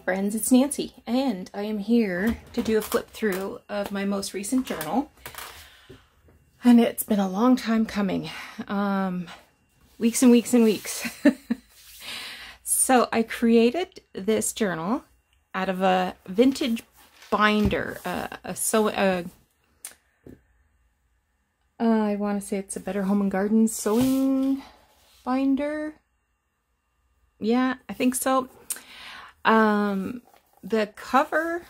friends, it's Nancy, and I am here to do a flip through of my most recent journal. And it's been a long time coming, weeks and weeks and weeks. So I created this journal out of a vintage binder, I want to say it's a Better Home and Garden sewing binder. Yeah, I think so. The cover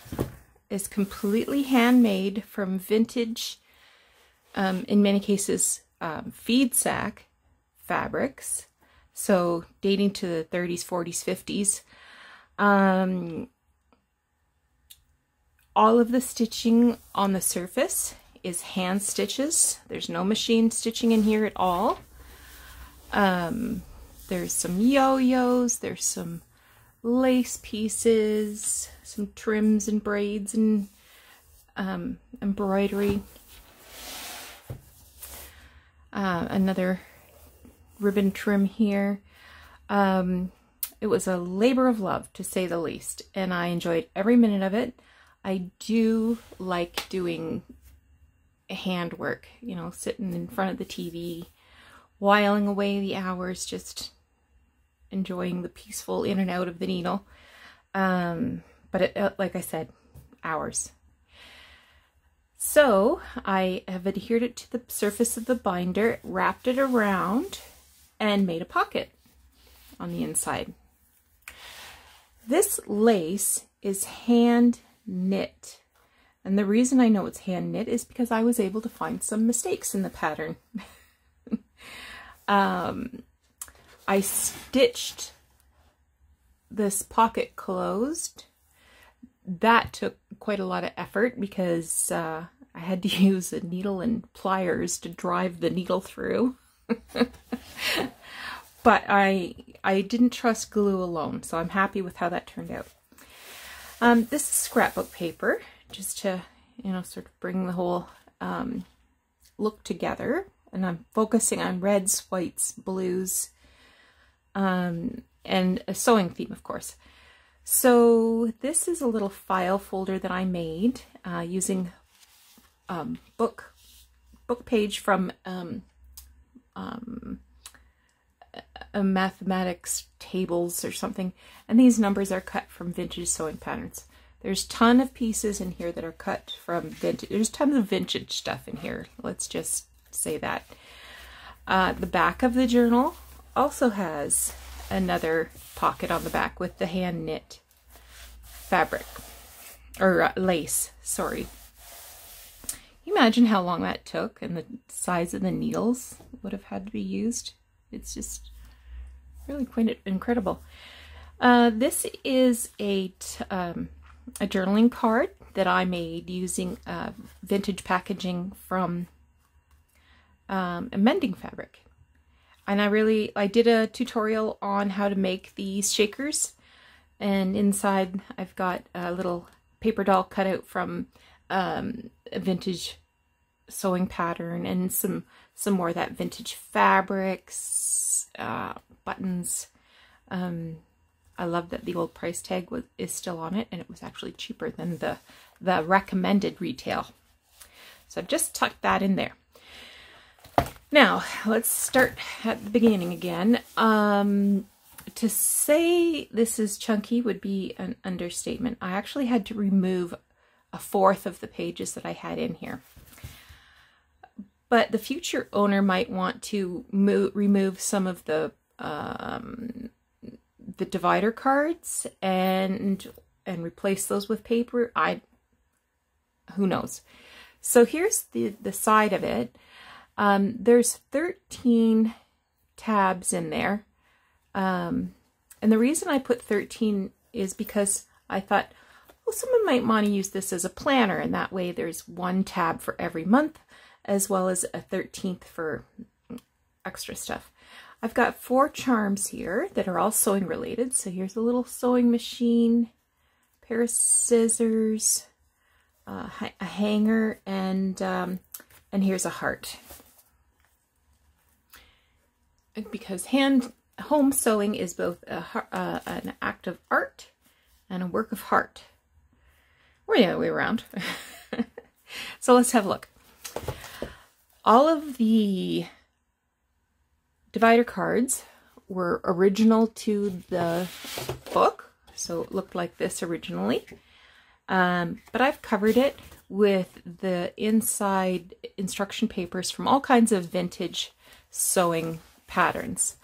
is completely handmade from vintage, in many cases, feed sack fabrics. So dating to the 30s, 40s, 50s. All of the stitching on the surface is hand stitches. There's no machine stitching in here at all. There's some yo-yos, there's some lace pieces, some trims and braids and embroidery. Another ribbon trim here. It was a labor of love, to say the least, and I enjoyed every minute of it. I do like doing handwork, you know, sitting in front of the TV, whiling away the hours, just enjoying the peaceful in and out of the needle. But it, like I said, hours. So I have adhered it to the surface of the binder, wrapped it around, and made a pocket on the inside. This lace is hand knit. And the reason I know it's hand knit is because I was able to find some mistakes in the pattern. I stitched this pocket closed. That took quite a lot of effort because I had to use a needle and pliers to drive the needle through. But I didn't trust glue alone, so I'm happy with how that turned out. This is scrapbook paper, just to, you know, sort of bring the whole look together. And I'm focusing on reds, whites, blues, and a sewing theme, of course. So this is a little file folder that I made using book page from a mathematics tables or something, and these numbers are cut from vintage sewing patterns. There's a ton of pieces in here that are cut from vintage. There's tons of vintage stuff in here. Let's just say that. The back of the journal also has another pocket on the back with the hand knit fabric, or lace, sorry. Can you imagine how long that took and the size of the needles would have had to be used? It's just really quite incredible. This is a journaling card that I made using vintage packaging from a mending fabric. And I did a tutorial on how to make these shakers, and inside I've got a little paper doll cut out from a vintage sewing pattern, and some more of that vintage fabrics, buttons. I love that the old price tag is still on it, and it was actually cheaper than the recommended retail. So I've just tucked that in there. Now, let's start at the beginning again. To say this is chunky would be an understatement. I actually had to remove a fourth of the pages that I had in here. But the future owner might want to remove some of the divider cards and replace those with paper. Who knows? So here's the side of it. There's 13 tabs in there. And the reason I put 13 is because I thought, well, someone might want to use this as a planner, and that way there's one tab for every month, as well as a 13th for extra stuff. I've got 4 charms here that are all sewing related. So here's a little sewing machine, pair of scissors, a hanger, and here's a heart. Because home sewing is both an act of art and a work of art. Or the other way around. So let's have a look. All of the divider cards were original to the book, so it looked like this originally. But I've covered it with the inside instruction papers from all kinds of vintage sewing patterns.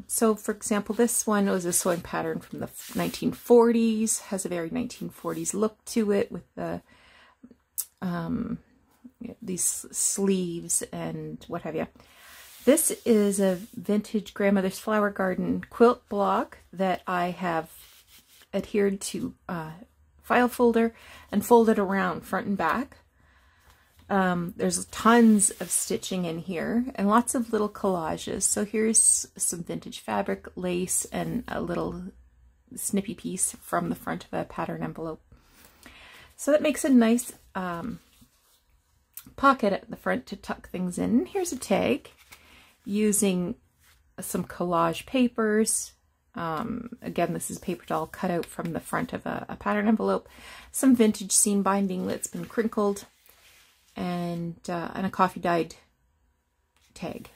So for example, this one was a sewing pattern from the 1940s, has a very 1940s look to it with the these sleeves and what have you. This is a vintage grandmother's flower garden quilt block that I have adhered to file folder and folded around front and back. There's tons of stitching in here and lots of little collages. So here's some vintage fabric, lace, and a little snippy piece from the front of a pattern envelope. So that makes a nice pocket at the front to tuck things in. Here's a tag using some collage papers. Again, this is paper doll cut out from the front of a pattern envelope. Some vintage seam binding that's been crinkled, and a coffee dyed tag.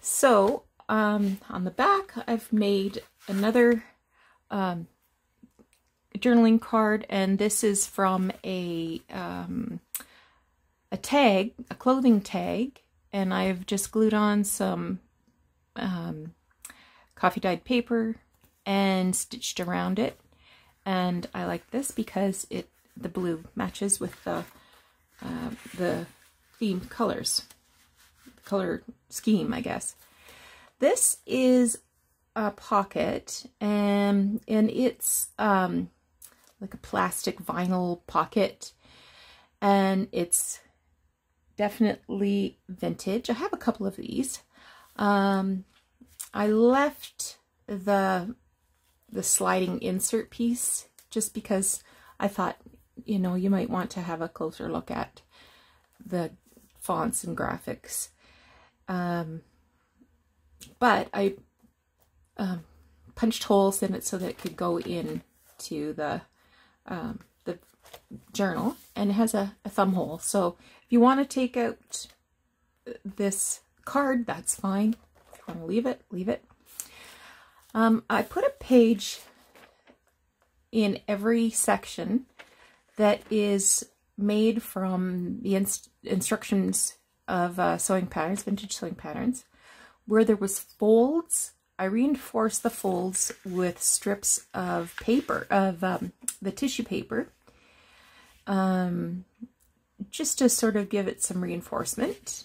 So on the back, I've made another journaling card, and this is from a tag, a clothing tag, and I've just glued on some coffee dyed paper and stitched around it. And I like this because the blue matches with the themed colors, color scheme, I guess. This is a pocket, and it's like a plastic vinyl pocket, and it's definitely vintage. I have a couple of these. I left the sliding insert piece just because I thought, you know, you might want to have a closer look at the fonts and graphics. But I punched holes in it so that it could go into the journal, and it has a thumb hole. So if you want to take out this card, that's fine. If you want to leave it, leave it. I put a page in every section that is made from the instructions of sewing patterns, vintage sewing patterns. Where there was folds, I reinforced the folds with strips of paper, of the tissue paper, just to sort of give it some reinforcement,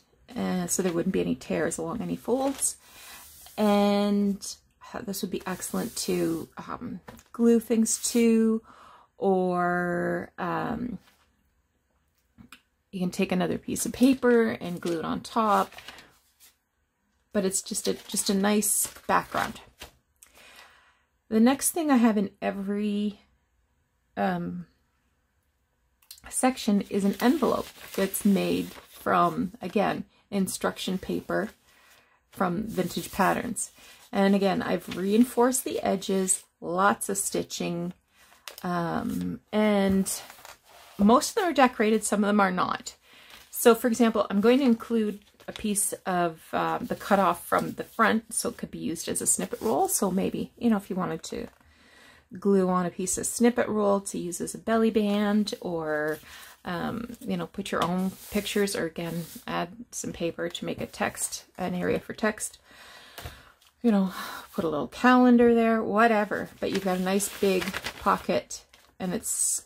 so there wouldn't be any tears along any folds. And this would be excellent to glue things to, or you can take another piece of paper and glue it on top. But it's just a nice background. The next thing I have in every section is an envelope that's made from, again, instruction paper from vintage patterns. And again, I've reinforced the edges, lots of stitching, and most of them are decorated, some of them are not. So for example, I'm going to include a piece of the cutoff from the front, so it could be used as a snippet roll. So maybe, you know, if you wanted to glue on a piece of snippet roll to use as a belly band, or you know, put your own pictures, or again, add some paper to make a text, an area for text. You know, put a little calendar there, whatever. But you've got a nice big pocket, and it's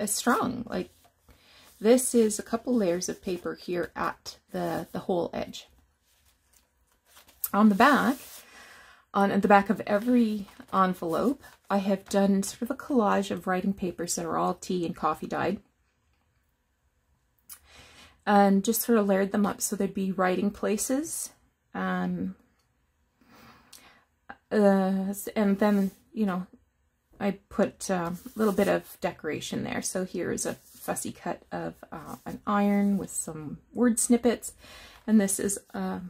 strong. Like, this is a couple layers of paper here at the whole edge. On the back, at the back of every envelope, I have done sort of a collage of writing papers that are all tea and coffee dyed, and just sort of layered them up so there'd be writing places. And then, you know, I put a little bit of decoration there. So here is a fussy cut of an iron with some word snippets, and this is a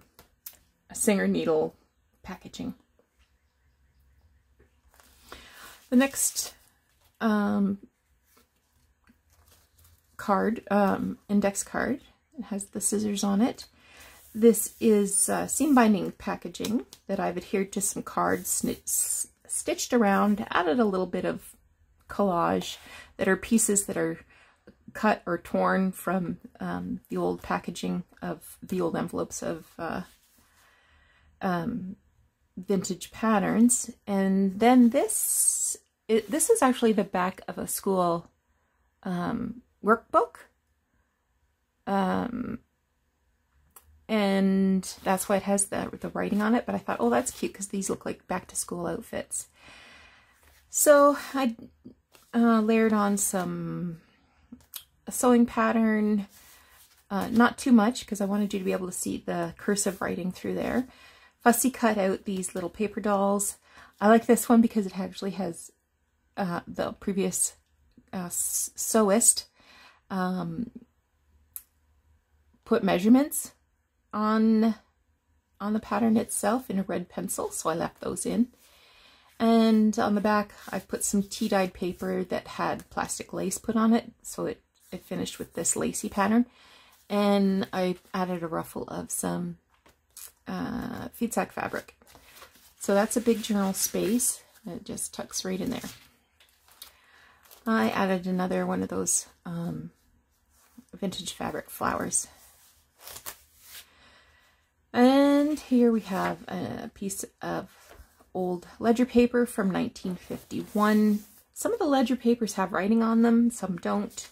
Singer needle packaging. The next card, index card, it has the scissors on it. This is seam binding packaging that I've adhered to some cards, stitched around, added a little bit of collage that are pieces that are cut or torn from the old packaging of the old envelopes of vintage patterns. And then this is actually the back of a school workbook. And that's why it has the writing on it, but I thought, oh, that's cute because these look like back to school outfits. So I layered on a sewing pattern, not too much because I wanted you to be able to see the cursive writing through there. Fussy cut out these little paper dolls. I like this one because it actually has the previous sewist put measurements on the pattern itself in a red pencil, so I left those in. And on the back I've put some tea-dyed paper that had plastic lace put on it, so it finished with this lacy pattern. And I added a ruffle of some feed sack fabric. So that's a big journal space. It just tucks right in there. I added another one of those vintage fabric flowers. And here we have a piece of old ledger paper from 1951. Some of the ledger papers have writing on them, some don't.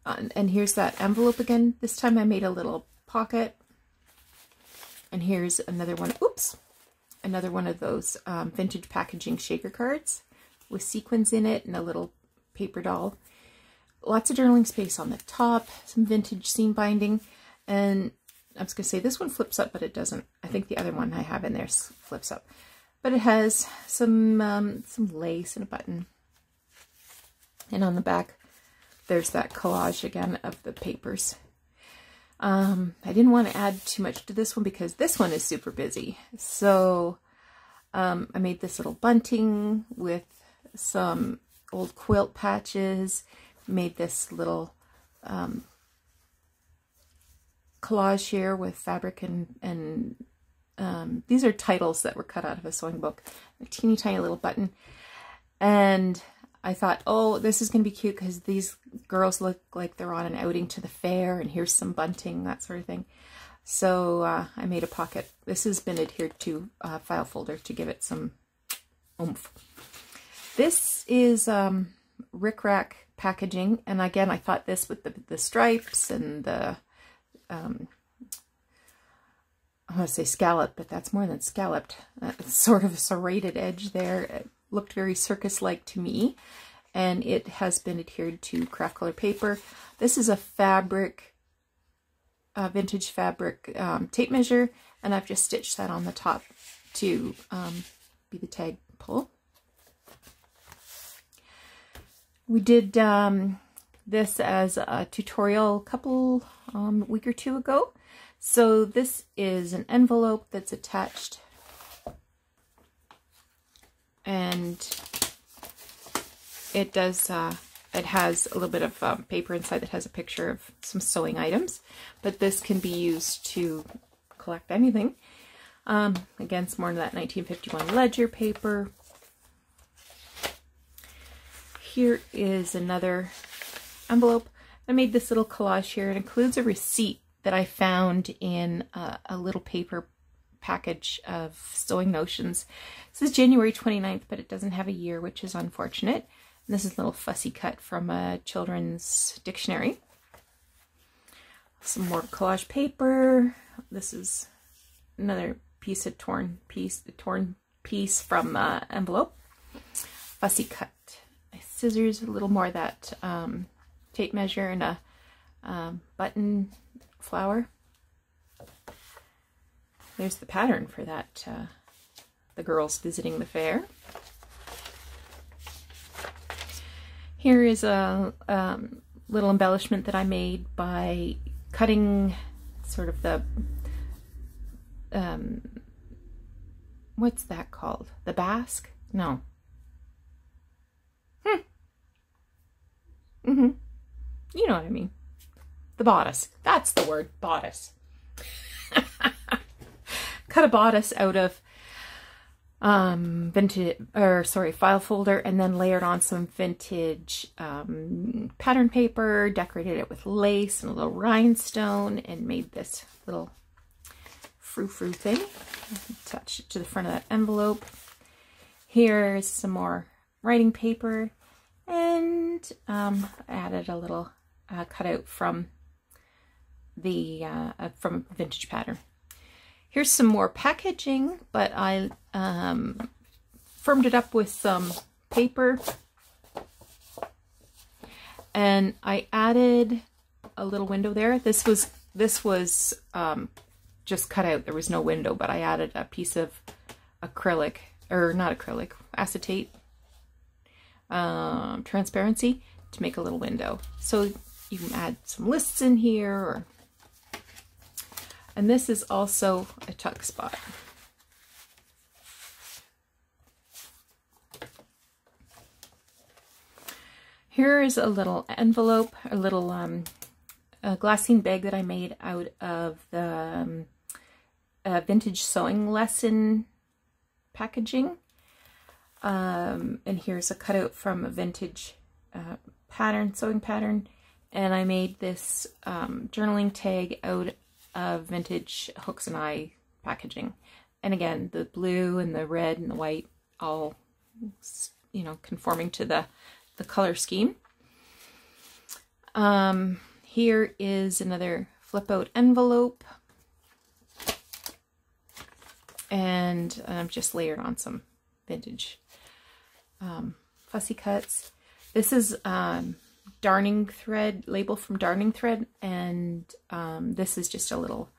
And here's that envelope again. This time I made a little pocket. And here's another one, oops, another one of those vintage packaging shaker cards with sequins in it and a little paper doll. Lots of journaling space on the top, some vintage seam binding, and I was going to say this one flips up, but it doesn't. I think the other one I have in there flips up. But it has some lace and a button. And on the back, there's that collage again of the papers. I didn't want to add too much to this one because this one is super busy. So I made this little bunting with some old quilt patches, made this little collage here with fabric and these are titles that were cut out of a sewing book, a teeny tiny little button. And I thought, oh, this is going to be cute because these girls look like they're on an outing to the fair, and here's some bunting, that sort of thing. So I made a pocket. This has been adhered to a file folder to give it some oomph. This is rickrack packaging, and again I thought this with the stripes and the I want to say scallop, but that's more than scalloped. Sort of a serrated edge there. It looked very circus-like to me, and it has been adhered to craft color paper. This is a fabric, vintage fabric tape measure, and I've just stitched that on the top to be the tag pull. We did this as a tutorial a week or two ago. So this is an envelope that's attached, and it does it has a little bit of paper inside that has a picture of some sewing items, but this can be used to collect anything. Again, it's more of that 1951 ledger paper. Here is another envelope. I made this little collage here. It includes a receipt that I found in a little paper package of sewing notions. This is January 29th, but it doesn't have a year, which is unfortunate. And this is a little fussy cut from a children's dictionary. Some more collage paper. This is another piece of torn piece from envelope. Fussy cut. Scissors, a little more of that tape measure, and a button flower. There's the pattern for that, the girls visiting the fair. Here is a little embellishment that I made by cutting sort of the what's that called? The basque? No. You know what I mean. The bodice. That's the word, bodice. Cut a bodice out of file folder, and then layered on some vintage pattern paper, decorated it with lace and a little rhinestone, and made this little frou-frou thing. Attach it to the front of that envelope. Here's some more writing paper, and added a little cutout from the from vintage pattern. Here's some more packaging, but I firmed it up with some paper, and I added a little window there. This was just cut out. There was no window, but I added a piece of acrylic, or not acrylic, acetate transparency to make a little window. So you can add some lists in here, and this is also a tuck spot. Here is a little envelope, a little a glassine bag that I made out of the vintage sewing lesson packaging. And here's a cutout from a vintage sewing pattern. And I made this journaling tag out of vintage hooks and eye packaging. And again, the blue and the red and the white all, you know, conforming to the color scheme. Here is another flip out envelope, and I've just layered on some vintage fussy cuts. This is darning thread, label from Darning Thread, and this is just a little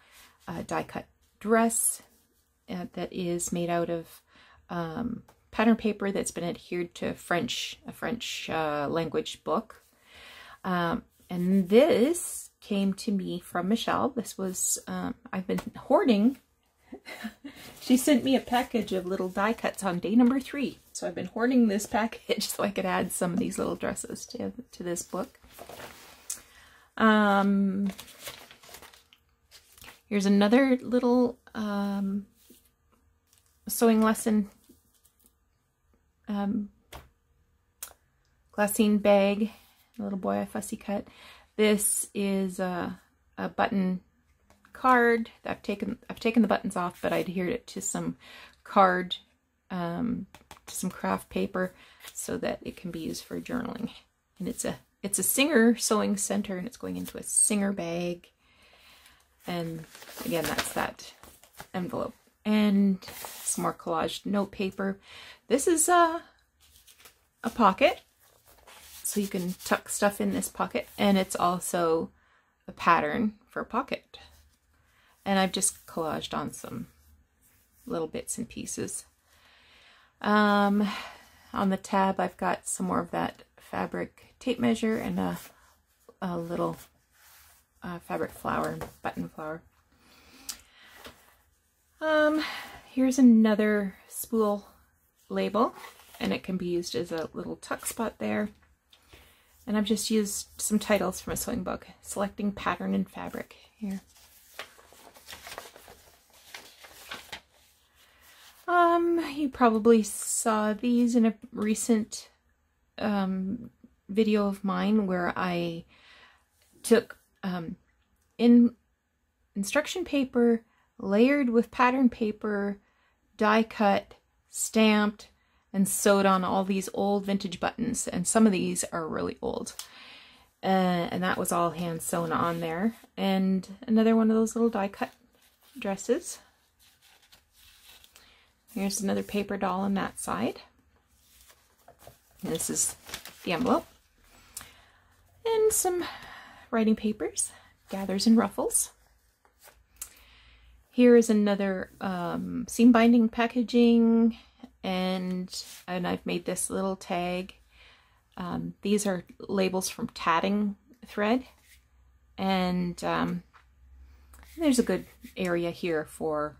die cut dress that is made out of pattern paper that's been adhered to a French language book. And this came to me from Michelle. This was, I've been hoarding. She sent me a package of little die cuts on day number 3. So I've been hoarding this package so I could add some of these little dresses to this book. Here's another little sewing lesson glassine bag, a little boy I fussy cut. This is a button card. I've taken the buttons off, but I adhered it to some card, to some craft paper, so that it can be used for journaling. And it's a Singer sewing center, and it's going into a Singer bag. And again, that's that envelope. And some more collaged note paper. This is a pocket, so you can tuck stuff in this pocket, and it's also a pattern for a pocket. And I've just collaged on some little bits and pieces. On the tab, I've got some more of that fabric tape measure and a little fabric flower, button flower. Here's another spool label, and it can be used as a little tuck spot there. And I've just used some titles from a sewing book, Selecting Pattern and Fabric here. You probably saw these in a recent video of mine where I took instruction paper, layered with pattern paper, die cut, stamped, and sewed on all these old vintage buttons. And some of these are really old. And that was all hand sewn on there. And another one of those little die cut dresses. Here's another paper doll on that side. And this is the envelope. And some writing papers, gathers and ruffles. Here is another seam binding packaging, and I've made this little tag. These are labels from tatting thread, and there's a good area here for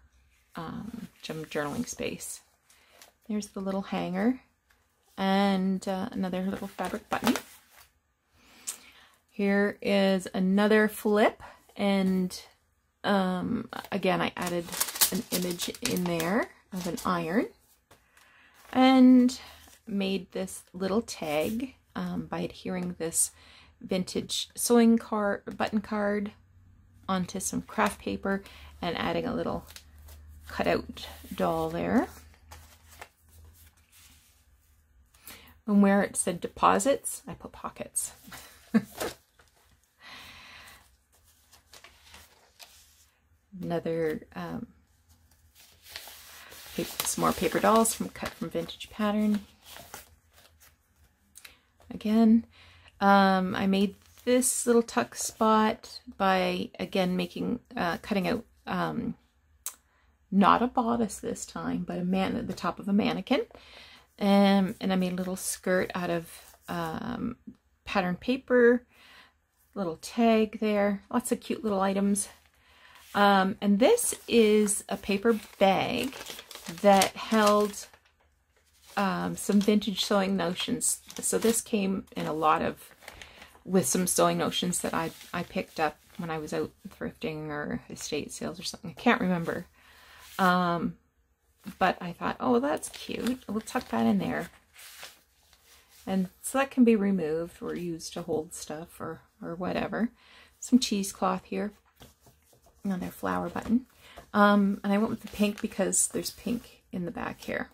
some journaling space. There's the little hanger and another little fabric button. Here is another flip, and again I added an image in there of an iron and made this little tag by adhering this vintage sewing card, button card onto some craft paper and adding a little cutout doll there. And where it said deposits, I put pockets. Another some more paper dolls cut from vintage pattern. Again, I made this little tuck spot by again making cutting out not a bodice this time, but at the top of a mannequin, and I made a little skirt out of pattern paper, little tag there, lots of cute little items. And this is a paper bag that held some vintage sewing notions. So this came in a lot of, with some sewing notions that I picked up when I was out thrifting or estate sales or something. I can't remember. But I thought, oh, that's cute. We'll tuck that in there. And so that can be removed or used to hold stuff or whatever. Some cheesecloth here. Another flower button. And I went with the pink because there's pink in the back here.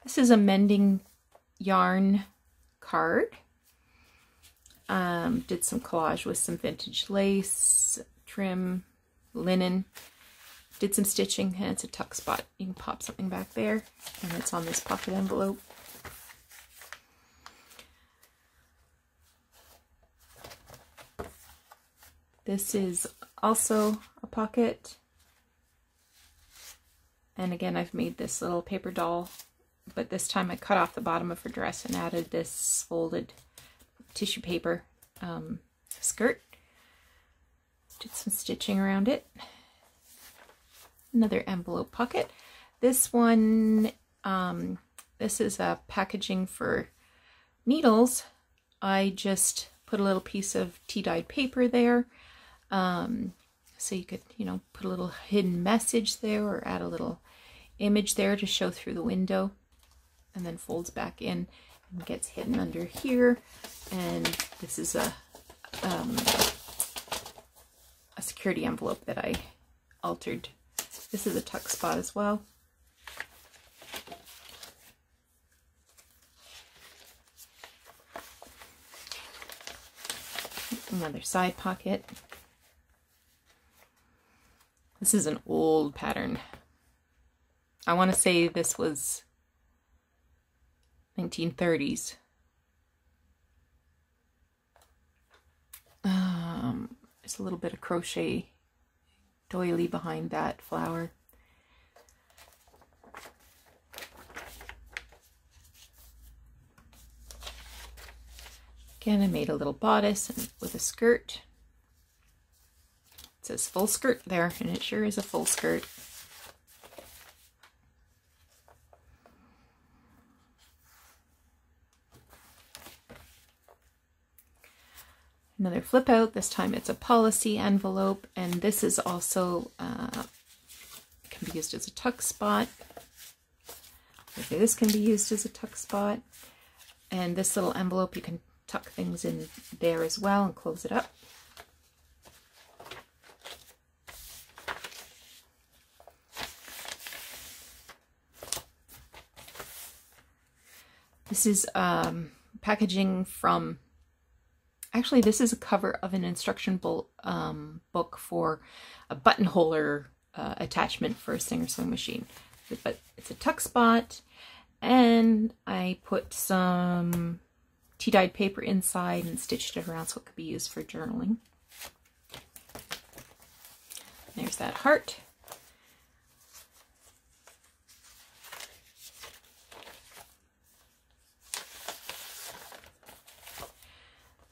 This is a mending yarn card. Did some collage with some vintage lace, trim, linen. Did some stitching, and it's a tuck spot. You can pop something back there, and it's on this pocket envelope. This is also a pocket. And again, I've made this little paper doll, but this time I cut off the bottom of her dress and added this folded tissue paper skirt. Did some stitching around it. Another envelope pocket. This one, this is a packaging for needles. I just put a little piece of tea-dyed paper there. So you could, you know, put a little hidden message there or add a little image there to show through the window, and then folds back in and gets hidden under here. And this is a security envelope that I altered. This is a tuck spot as well. Another side pocket. This is an old pattern. I want to say this was 1930s. There's a little bit of crochet doily behind that flower. Again, I made a little bodice with a skirt. It says full skirt there, and it sure is a full skirt. Another flip out. This time it's a policy envelope, and this is also can be used as a tuck spot. Okay, this can be used as a tuck spot, and this little envelope you can tuck things in there as well and close it up. This is packaging from, actually this is a cover of an instruction book for a button holder attachment for a Singer sewing machine. But it's a tuck spot, and I put some tea-dyed paper inside and stitched it around so it could be used for journaling. There's that heart.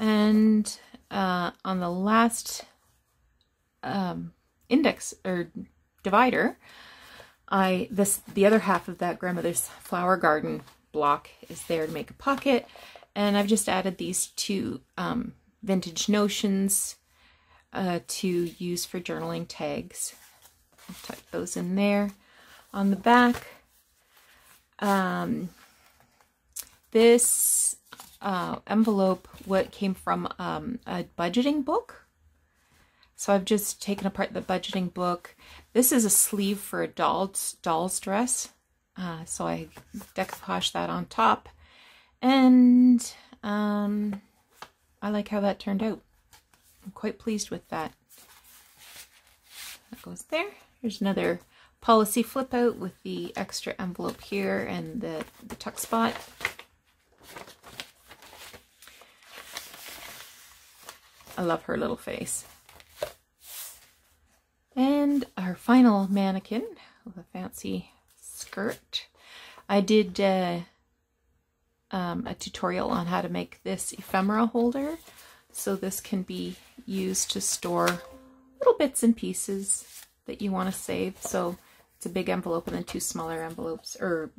And on the last index or divider, the other half of that grandmother's flower garden block is there to make a pocket, and I've just added these two vintage notions to use for journaling tags. I'll tuck those in there. On the back, this envelope came from a budgeting book. So I've just taken apart the budgeting book. This is a sleeve for a doll's dress. So I decoupaged that on top. And I like how that turned out. I'm quite pleased with that. That goes there. Here's another policy flip out with the extra envelope here and the tuck spot. I love her little face. And our final mannequin with a fancy skirt. I did a tutorial on how to make this ephemera holder. So this can be used to store little bits and pieces that you want to save. So it's a big envelope and then two smaller envelopes, or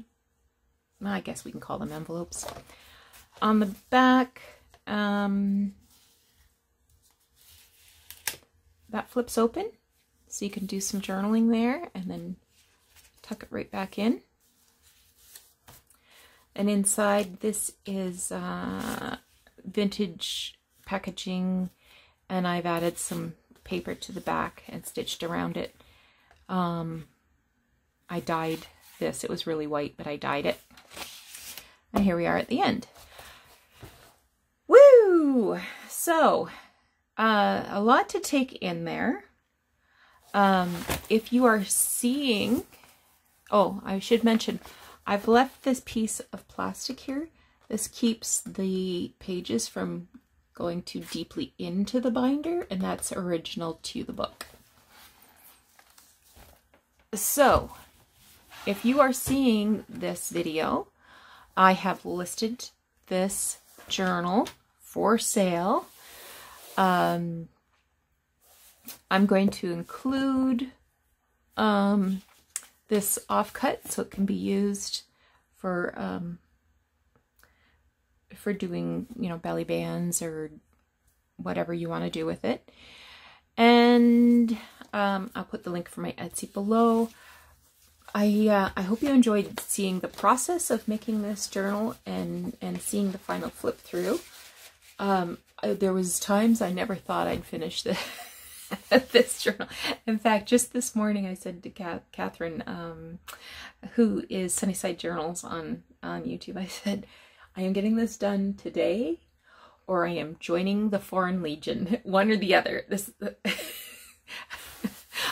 I guess we can call them envelopes. On the back, that flips open. So you can do some journaling there and then tuck it right back in. And inside, this is vintage packaging, and I've added some paper to the back and stitched around it. I dyed this. It was really white, but I dyed it. And here we are at the end. Woo! So, a lot to take in there. If you are seeing, oh, I should mention, I've left this piece of plastic here. This keeps the pages from going too deeply into the binder, and that's original to the book. So, if you are seeing this video, I have listed this journal for sale. I'm going to include this offcut so it can be used for doing, you know, belly bands or whatever you want to do with it. And I'll put the link for my Etsy below. I hope you enjoyed seeing the process of making this journal and seeing the final flip through. There was times I never thought I'd finish this journal. In fact, just this morning I said to Catherine, who is Sunnyside Journals on YouTube, I said, I am getting this done today or I am joining the Foreign Legion, one or the other. This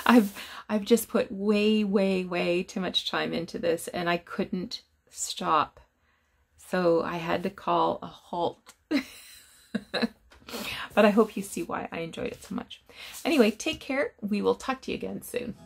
I've just put way too much time into this and I couldn't stop. So I had to call a halt. But I hope you see why I enjoyed it so much. Anyway, take care. We will talk to you again soon.